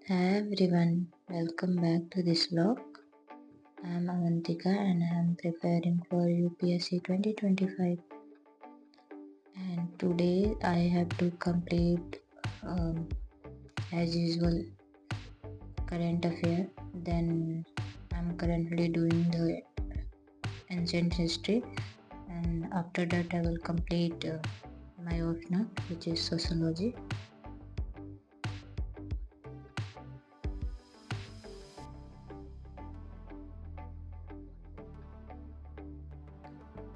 Hi everyone, welcome back to this vlog. I am Avantika and I am preparing for UPSC 2025. And today I have to complete, as usual, current affair. Then I am currently doing the ancient history, and after that I will complete my optional, which is sociology.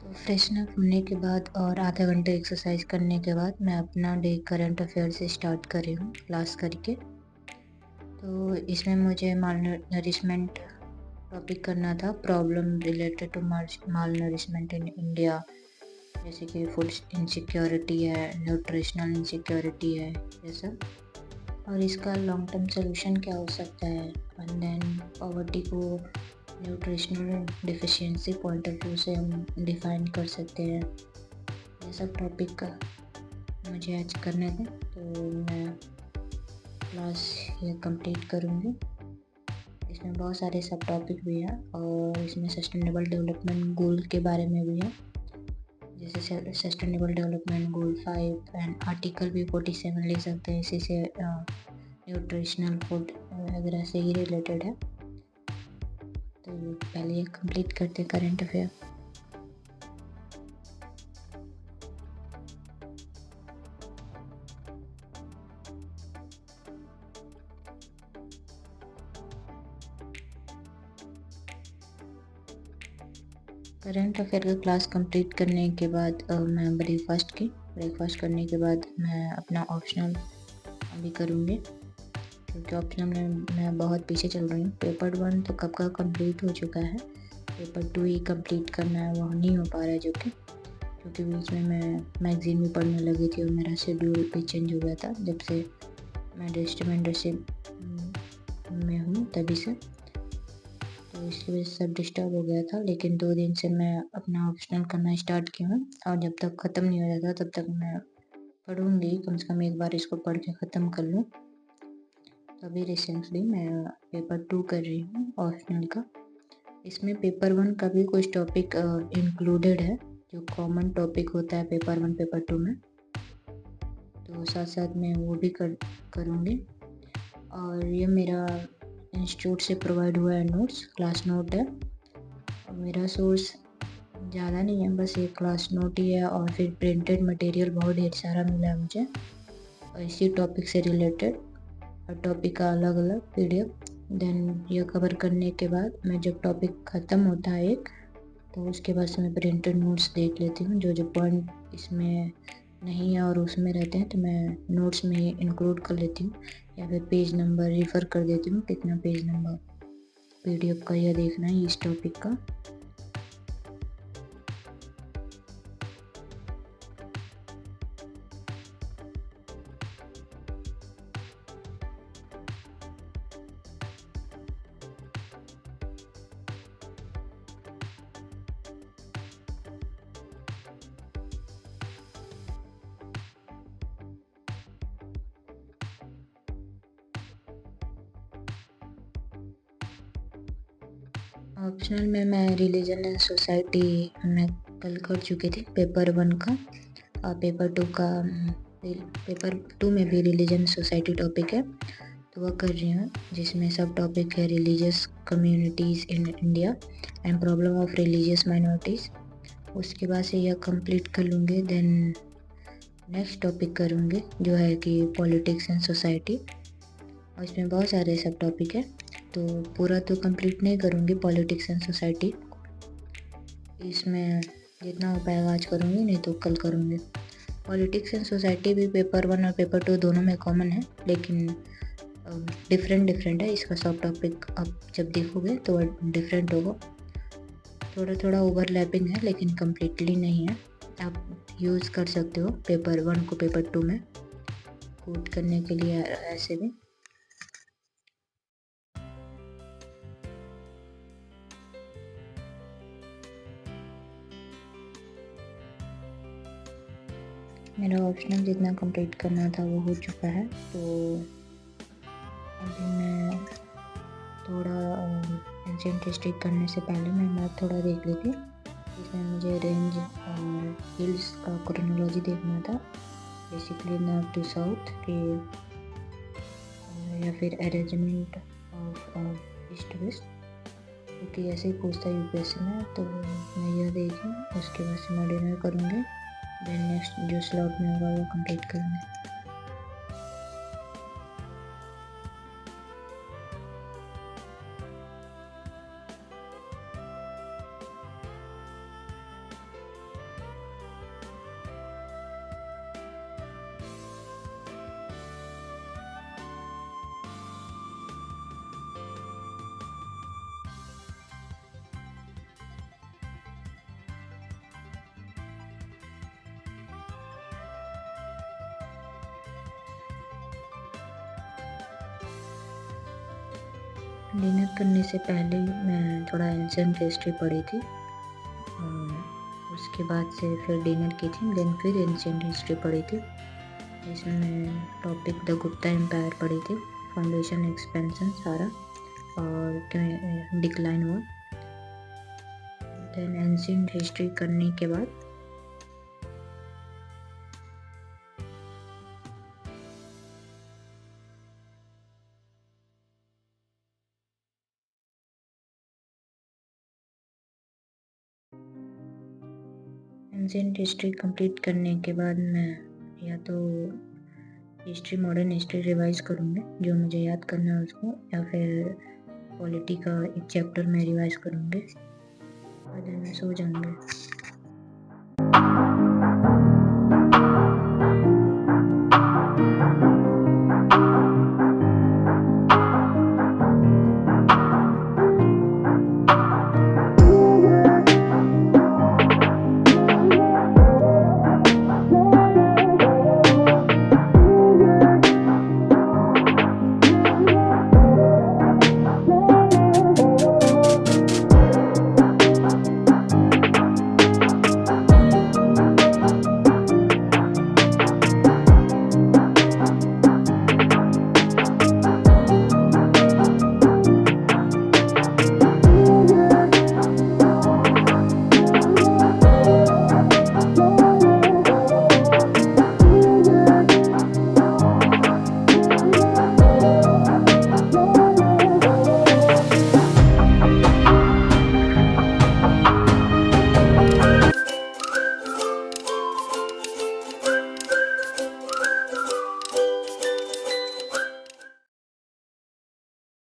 तो freshen up होने के बाद और आधा घंटे exercise करने के बाद मैं अपना डे करंट अफेयर से स्टार्ट कर रही हूँ क्लास करके। तो इसमें मुझे माल नरिशमेंट टॉपिक करना था, problem related to malnourishment in India, जैसे कि फूड इनसिक्योरिटी है, न्यूट्रिशनल इनसिक्योरिटी है, ये सब, और इसका लॉन्ग टर्म सोल्यूशन क्या हो सकता है, एंड देन पॉवर्टी को nutritional deficiency point of view से हम डिफाइन कर सकते हैं। ये सब टॉपिक का मुझे आज करने थे, तो मैं क्लास ये कंप्लीट करूँगी। इसमें बहुत सारे सब टॉपिक भी हैं और इसमें सस्टेनेबल डेवलपमेंट गोल के बारे में भी है, जैसे sustainable development goal 5 and article भी 47 ले सकते हैं, इसी से न्यूट्रिशनल फूड वगैरह से ही रिलेटेड है। तो पहले ये कंप्लीट करते करंट अफेयर। करंट अफेयर का क्लास कंप्लीट करने के बाद मैं ब्रेकफास्ट करने के बाद मैं अपना ऑप्शनल अभी करूँगी, क्योंकि ऑप्शनल में मैं बहुत पीछे चल रही हूँ। पेपर 1 तो कब का कंप्लीट हो चुका है, पेपर 2 ही कंप्लीट करना है, वो नहीं हो पा रहा है, क्योंकि बीच में मैं मैगजीन भी पढ़ने लगी थी और मेरा शेड्यूल भी चेंज हो गया था जब से मैं डिस्ट्रिक्ट में हूँ, तभी से, तो इसलिए सब डिस्टर्ब हो गया था। लेकिन 2 दिन से मैं अपना ऑप्शनल करना स्टार्ट किया हूँ और जब तक ख़त्म नहीं हो जाता तब तक मैं पढ़ूँगी, कम से कम एक बार इसको पढ़ के ख़त्म कर लूँ। तो अभी रिसेंटली मैं पेपर 2 कर रही हूँ ऑप्शनल का। इसमें पेपर 1 का भी कुछ टॉपिक इंक्लूडेड है, जो कॉमन टॉपिक होता है पेपर 1 पेपर 2 में, तो साथ साथ मैं वो भी करूँगी। और ये मेरा इंस्टीट्यूट से प्रोवाइड हुआ है नोट्स, क्लास नोट है, और मेरा सोर्स ज़्यादा नहीं है, बस ये क्लास नोट ही है, और फिर प्रिंटेड मटेरियल बहुत ढेर सारा मिला है मुझे और इसी टॉपिक से रिलेटेड, और टॉपिक का अलग अलग PDF। देन ये कवर करने के बाद मैं जब टॉपिक ख़त्म होता है एक, तो उसके बाद से मैं प्रिंटेड नोट्स देख लेती हूँ, जो पॉइंट इसमें नहीं है और उसमें रहते हैं तो मैं नोट्स में इंक्लूड कर लेती हूँ, या फिर पेज नंबर रेफ़र कर देती हूँ, कितना पेज नंबर PDF का यह देखना है इस टॉपिक का। ऑप्शनल में मैं रिलीजन एंड सोसाइटी मैं कल कर चुकी थी पेपर 1 का, और पेपर 2 में भी रिलीजन सोसाइटी टॉपिक है, तो वह कर रही हूँ, जिसमें सब टॉपिक है religious communities in India and problem of religious minorities. उसके बाद से यह कंप्लीट कर लूँगी, देन नेक्स्ट टॉपिक करूँगी जो है कि पॉलिटिक्स एंड सोसाइटी, और इसमें बहुत सारे सब टॉपिक है, तो पूरा तो कंप्लीट नहीं करूँगी पॉलिटिक्स एंड सोसाइटी, इसमें जितना हो पाएगा आज करूँगी, नहीं तो कल करूँगी। पॉलिटिक्स एंड सोसाइटी भी पेपर 1 और पेपर 2 दोनों में कॉमन है, लेकिन डिफरेंट है, इसका सब टॉपिक आप जब देखोगे तो डिफरेंट होगा, थोड़ा ओवरलैपिंग है लेकिन कम्प्लीटली नहीं है। आप यूज़ कर सकते हो पेपर 1 को पेपर 2 में कोट करने के लिए ऐसे भी। मेरा ऑप्शनल जितना कंप्लीट करना था वो हो चुका है, तो अभी मैं थोड़ा एंशिएंट हिस्ट्री करने से पहले मैं मैप थोड़ा देख ली थी, इसमें मुझे रेंज और हिल्स का क्रोनोलॉजी देखना था, बेसिकली नॉर्थ टू साउथ के, या फिर अरेंजमेंट ऑफ ईस्ट वेस्ट, क्योंकि ऐसे ही पूछता है यूपीएससी में। तो मैं यह देखी, उसके बाद से मैं डिनर करूँगी, देन नेक्स्ट जो स्लॉट में होगा वो कंप्लीट करूँगी। डिनर करने से पहले मैं थोड़ा एंशिएंट हिस्ट्री पढ़ी थी, उसके बाद से फिर डिनर की थी, देन फिर एंशिएंट हिस्ट्री पढ़ी थी, जिसमें मैं टॉपिक द गुप्ता एम्पायर पढ़ी थी, फाउंडेशन एक्सपेंशन सारा और डिक्लाइन हुआ। देन एंशिएंट हिस्ट्री करने के बाद एंशिएंट हिस्ट्री कंप्लीट करने के बाद मैं या तो हिस्ट्री, मॉडर्न हिस्ट्री रिवाइज करूँगी जो मुझे याद करना है उसको, या फिर पॉलिटी का एक चैप्टर में रिवाइज करूँगी, और देन मैं सो जाऊँगी।